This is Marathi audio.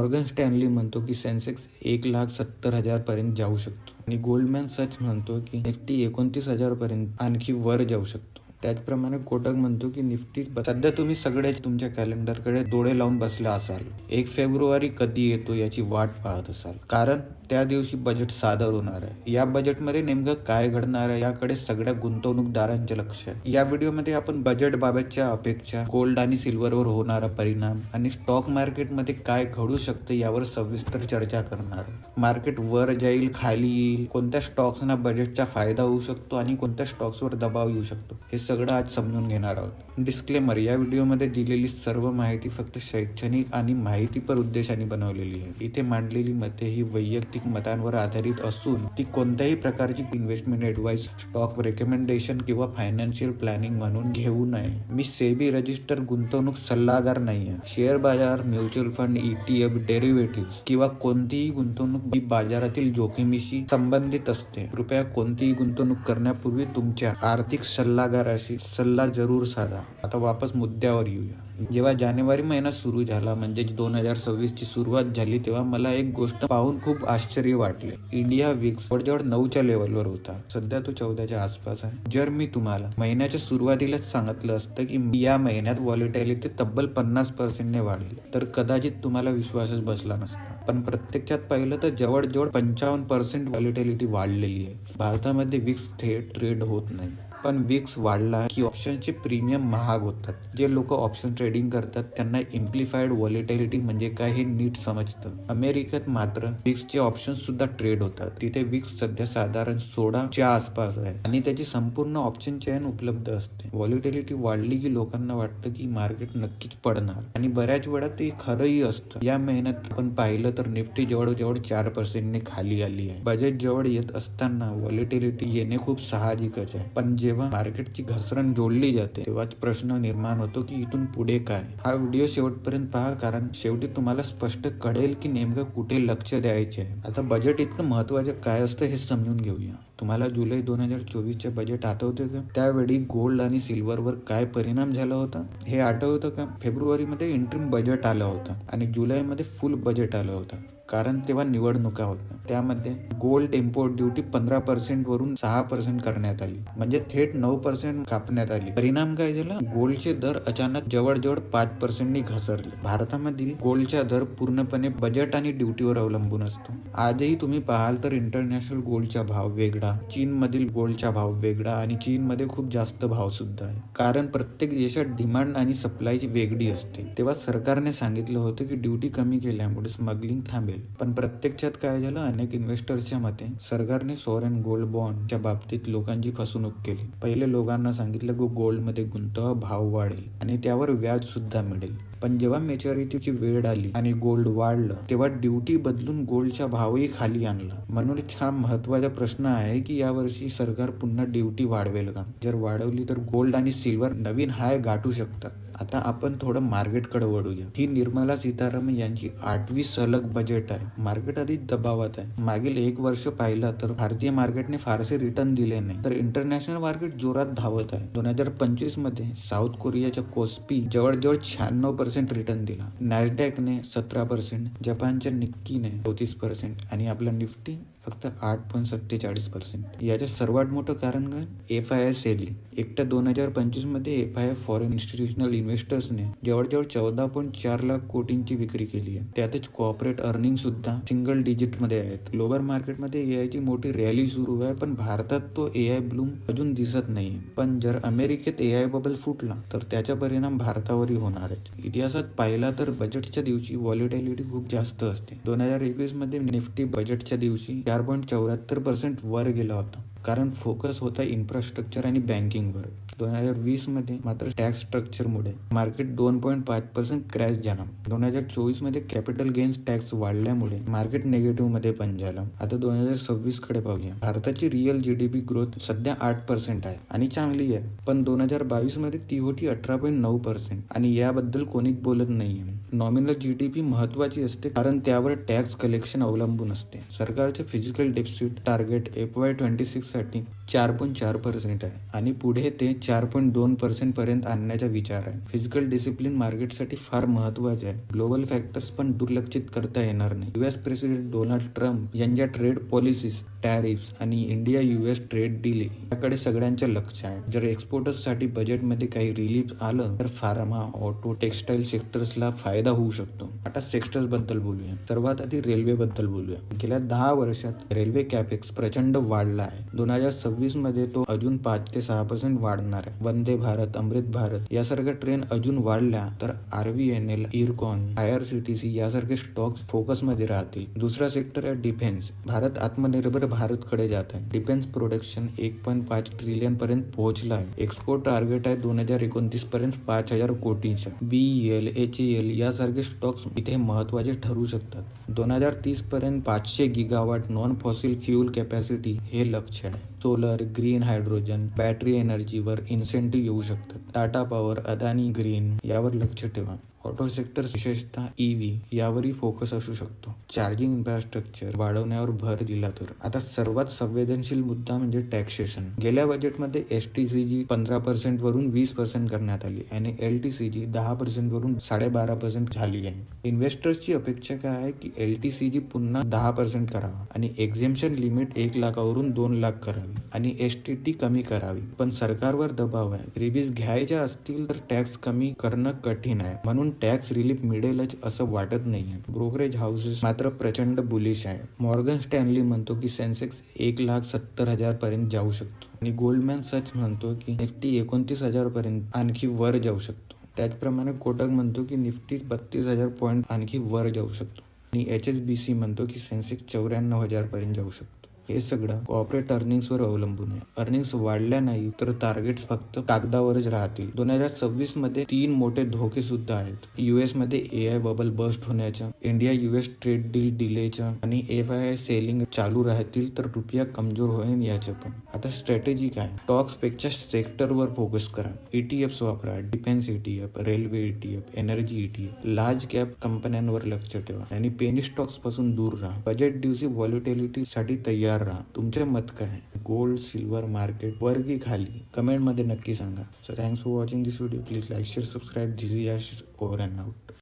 मॉर्गन स्टॅनली म्हणतो की सेन्सेक्स 1,70,000 पर्यंत जाऊ शकतो आणि गोल्डमॅन सच म्हणतो की निफ्टी 29,000 पर्यंत आणखी वर जाऊ शकतो. त्याचप्रमाणे कोटक म्हणतो की निफ्टी सध्या तुम्ही सगळे तुमच्या कॅलेंडरकडे डोळे लावून बसले असाल. 1 फेब्रुवारी कधी येतो याची वाट पाहत असाल, कारण त्या दिवशी बजेट सादर होणार आहे. या बजेटमध्ये नेमकं काय घडणार आहे याकडे सगळ्या गुंतवणूकदारांचे लक्ष आहे. या व्हिडिओमध्ये आपण बजेट बाबतच्या अपेक्षा, गोल्ड आणि सिल्वरवर होणारा परिणाम आणि स्टॉक मार्केटमध्ये काय घडू शकते यावर सविस्तर चर्चा करणार. मार्केट वर जाईल, खाली येईल, कोणत्या स्टॉक्सना बजेटचा फायदा होऊ शकतो आणि कोणत्या स्टॉक्सवर दबाव येऊ शकतो हे सगळं आज समजून घेणार आहोत. डिस्क्लेमर: या व्हिडिओमध्ये दिलेली सर्व माहिती फक्त शैक्षणिक आणि माहितीपर उद्देशाने बनवलेली आहे. इथे मांडलेली मते ही वैयक्तिक मतांवर आधारित असून ती कोणत्याही प्रकारची इन्व्हेस्टमेंट ॲडवाइस, स्टॉक रेकमेंडेशन किंवा फायनान्शियल प्लॅनिंग म्हणून घेऊ नये. मी सेबी रजिस्टर गुंतवणूक सल्लागार नाही आहे. शेअर बाजार, म्युच्युअल फंड, ETF, डेरिव्हेटिव्ह किंवा कोणतीही गुंतवणूक ही बाजारातील जोखमीशी संबंधित असते. कृपया कोणतीही गुंतवणूक करण्यापूर्वी तुमच्या आर्थिक सल्लागाराशी सल्ला जरूर साधा. आता वापस मुद्द्यावर येऊया. जेव्हा जानेवारी महिना सुरू झाला, म्हणजे 2026 ची सुरुवात झाली, तेव्हा मला एक गोष्ट पाहून खूप आश्चर्य वाटले. इंडिया विक्स जवळजवळ 9च्या लेवलवर होता. सध्या तो 14च्या आसपास आहे. जर मी तुम्हाला महिन्याच्या सुरुवातीलाच सांगितलं असतं की या महिन्यात व्हॉलेटिलिटी तब्बल 50% वाढेल, तर कदाचित तुम्हाला विश्वासच बसला नसता. पण प्रत्यक्षात पाहिलं तर जवळजवळ 55% व्हॉलेटिलिटी वाढलेली आहे. भारतामध्ये विक्स थेट ट्रेड होत नाही, पण विक्स वाढला की ऑप्शनचे प्रीमियम महाग होतात. जे लोक ऑप्शन ट्रेडिंग करतात त्यांना इम्प्लिफाईड व्हॉलेटिलिटी म्हणजे काय हे नीट समजतं. अमेरिकेत मात्र विक्सचे ऑप्शन सुद्धा ट्रेड होतात. तिथे विक्स सध्या साधारण 16च्या आसपास आहे आणि त्याची संपूर्ण ऑप्शन चेन उपलब्ध असते. व्हॉलेटिलिटी वाढली की लोकांना वाटतं की मार्केट नक्कीच पडणार आणि बऱ्याच वेळा ते खरंही असतं. या महिन्यात आपण पाहिलं तर निफ्टी जवळजवळ 4% खाली आली आहे. बजेट जवळ येत असताना व्हॉलेटिलिटी येणे खूप साहजिकच आहे. पण जेव्हा मार्केटची घसरण जोडली जाते तेव्हाच प्रश्न निर्माण होतो की इथून पुढे काय. हा व्हिडिओ शेवटपर्यंत पहा, कारण शेवटी तुम्हाला स्पष्ट कळेल की नेमकं कुठे लक्ष द्यायचे आहे. आता बजेट इतकं महत्त्वाचं काय असतं हे समजून घेऊया. तुम्हाला जुलै 2024चे बजेट आठवते का? त्यावेळी गोल्ड आणि सिल्वरवर काय परिणाम झाला होता हे आठवतं का? फेब्रुवारीमध्ये इंटरिम बजेट आलं होतं आणि जुलैमध्ये फुल बजेट आलं होतं, कारण तेव्हा निवडणुका होत्या. त्यामध्ये गोल्ड इम्पोर्ट ड्युटी 15% वरून 6% करण्यात आली, म्हणजे थेट 9% कापण्यात आली. परिणाम काय झाला? गोल्डचे दर अचानक जवळजवळ 5% घसरले. भारतामधील गोल्डचा दर पूर्णपणे बजेट आणि ड्युटीवर अवलंबून असतो. आजही तुम्ही पाहाल तर इंटरनॅशनल गोल्डचा भाव वेगळा, चीनमधील गोल्डचा भाव वेगळा आणि चीनमध्ये खूप जास्त भाव सुद्धा आहे, कारण प्रत्येक देशात डिमांड आणि सप्लायची वेगळी असते. तेव्हा सरकारने सांगितलं होतं की ड्युटी कमी केल्यामुळे स्मगलिंग थांबेल, पण प्रत्यक्षात काय झालं? अनेक इन्व्हेस्टर्सच्या मते सरकारने सॉवरेन गोल्ड बॉन्डच्या बाबतीत लोकांची फसवणूक केली. पहिले लोकांना सांगितलं की गोल्डमध्ये गुंतवा, भाव वाढेल आणि त्यावर व्याज सुद्धा मिळेल. पण जेव्हा मॅच्युरिटीची वेळ आली आणि गोल्ड वाढलं, तेव्हा ड्युटी बदलून गोल्डचा भावही खाली आणला. म्हणूनच हा महत्त्वाचा प्रश्न आहे की यावर्षी सरकार पुन्हा ड्युटी वाढवेल का? जर वाढवली तर गोल्ड आणि सिल्वर नवीन हाय गाठू शकतात. आता आपण थोडं मार्केटकडे वळूया. ही निर्मला सीतारामन यांची 8वी सलग बजेट आहे. मार्केट आधीच दबावात आहे. मागील 1 वर्ष पाहिलं तर भारतीय मार्केटने फारसे रिटर्न दिले नाही, तर इंटरनॅशनल मार्केट जोरात धावत आहे. 2025 मध्ये साऊथ कोरियाच्या कोस्पी जवळजवळ 96% रिटर्न दिला. नॅसडॅकने 17%, जपानच्या निक्कीने 34% आणि आपला निफ्टी फक्त 8.47%. याचं सर्वात मोठं कारण काय? FII selling. एकट्या 2025 मध्ये FII फॉरेन इन्स्टिट्यूशनल इन्व्हेस्टर्सने जवळजवळ 14.4 लाख कोटींची विक्री केली आहे. त्यातच कॉर्पोरेट अर्निंग सुद्धा सिंगल डिजिट मध्ये आहेत. ग्लोबल मार्केटमध्ये AI ची मोठी रॅली सुरू आहे, पण भारतात तो AI ब्लूम अजून दिसत नाही. पण जर अमेरिकेत AI बबल फुटला तर त्याचा परिणाम भारतावरही होणार आहे. इतिहासात पाहिला तर बजेटच्या दिवशी व्हॉलेटिलिटी खूप जास्त असते. 2021 मध्ये निफ्टी बजेटच्या दिवशी 4.74% वर गेला होता, कारण फोकस होता इन्फ्रास्ट्रक्चर आणि बँकिंगवर. 2020 मध्ये मात्र टॅक्स स्ट्रक्चरमुळे मार्केट 2.5% क्रॅश झाला. 2024 मध्ये कॅपिटल गेन्स टॅक्स वाढल्यामुळे मार्केट नेगेटिव्ह मध्ये पण झालं. आता 2026 कडे पाहूया. भारताची रिअल GDP ग्रोथ सध्या 8% आहे आणि चांगली आहे, पण 2022 मध्ये ती होती 18.9% आणि याबद्दल कोणीच बोलत नाहीये. नॉमिनल GDP महत्वाची असते, कारण त्यावर टॅक्स कलेक्शन अवलंबून असते. सरकारचे फिजिकल डेफिसिट टार्गेट FY 26 साठी 4.4% आहे आणि पुढे ते 4.2% पर्यंत आणण्याचा विचार आहे. फिजिकल डिसिप्लिन मार्केटसाठी फार महत्त्वाचे आहे. ग्लोबल फॅक्टर्स पण दुर्लक्षित करता येणार नाही. US प्रेसिडेंट डोनाल्ड ट्रम्प यांच्या ट्रेड पॉलिसीज, टॅरिफ्स आणि इंडिया US ट्रेड डील याकडे सगळ्यांचं लक्ष आहे. जर एक्सपोर्टर्ससाठी बजेटमध्ये काही रिलीफ आलं तर फार्मा, ऑटो, टेक्सटाईल सेक्टर्सला फायदा होऊ शकतो. आता सेक्टर्स बद्दल बोलूया. सर्वात आधी रेल्वे बद्दल बोलूया. गेल्या 10 वर्षात रेल्वे कॅपेक्स प्रचंड वाढला आहे. 2026 मध्ये तो अजून 5 ते 6% वाढणार आहे. वंदे भारत, अमृत भारत यासारख्या ट्रेन अजून वाढल्या तर RVNL, इरकॉन, IRCTC यासारखे स्टॉक्स फोकसमध्ये राहतील. दुसरा सेक्टर आहे डिफेन्स. भारत आत्मनिर्भर भारतकडे जात आहे. डिफेन्स प्रोडक्शन 1.5 ट्रिलियन पर्यंत पोहोचला आहे. एक्सपोर्ट टार्गेट आहे 2029 पर्यंत 5,000 कोटींचा. BEL, HAL यासारखे स्टॉक्स इथे महत्त्वाचे ठरू शकतात. 2030 पर्यंत 500 gigawatt non fossil fuel capacity हे लक्ष्य आहे. सोलर, ग्रीन हायड्रोजन, बॅटरी एनर्जीवर इन्सेंटिव्ह येऊ शकतात. टाटा पॉवर, अदानी ग्रीन यावर लक्ष ठेवा. ऑटो सेक्टर विशेषतः EV यावरही फोकस असू शकतो. चार्जिंग इन्फ्रास्ट्रक्चर वाढवण्यावर भर दिला तर. आता सर्वात संवेदनशील मुद्दा म्हणजे टॅक्सेशन. गेल्या बजेटमध्ये STCG 15% वरून 20% करण्यात आली आणि LTCG 10% वरून 12.5% झाली आहे. इन्व्हेस्टर्सची अपेक्षा काय आहे की LTCG पुन्हा 10% करावा आणि एक्झेम्पशन लिमिट 1 लाखावरून 2 लाख करावी आणि STT कमी करावी. पण सरकारवर दबाव आहे. फ्रीबीज घ्यायच्या असतील तर टॅक्स कमी करणं कठीण आहे. म्हणून टॅक्स रिलीफ मिळेलच असं वाटत नाहीये. ब्रोकरेज हाऊसेस मात्र प्रचंड बुलिश आहे. मॉर्गन स्टॅनली म्हणतो की सेन्सेक्स 1,70,000 पर्यंत जाऊ शकतो आणि गोल्डमॅन सच म्हणतो की निफ्टी 29,000 पर्यंत आणखी वर जाऊ शकतो. त्याचप्रमाणे कोटक म्हणतो की निफ्टी 32,000 पॉईंट आणखी वर जाऊ शकतो आणि HSBC म्हणतो की सेन्सेक्स 94,000 पर्यंत जाऊ शकतो. हे सगळं कॉर्पोरेट अर्निंग्सवर अवलंबून आहे. अर्निंग्स वाढल्या नाही तर टार्गेट्स फक्त कागदावरच राहतील. 2026 मध्ये 3 मोठे धोके सुद्धा आहेत. US मध्ये AI बबल बस्ट होण्याच्या, इंडिया US ट्रेड डील डिलेच्या आणि FII सेलिंग चालू राहतील तर रुपया कमजोर होईल याचं पण. आता स्ट्रॅटेजी काय? स्टॉक्स पेक्षा सेक्टरवर फोकस करा. ETFs वापरा. Defence ETF, railway ETF, energy ETF, large cap कंपन्यांवर लक्ष ठेवा आणि पेनी स्टॉक्स पासून दूर राहा. बजेट दिवशी व्हॉलिटिलिटी साठी तयार राहा. तुमचे मत काय? गोल्ड, सिल्वर मार्केट वर की खाली? कमेंट मध्ये नक्की सांगा. So thanks for watching this video. Please like, share, subscribe. This is over and out.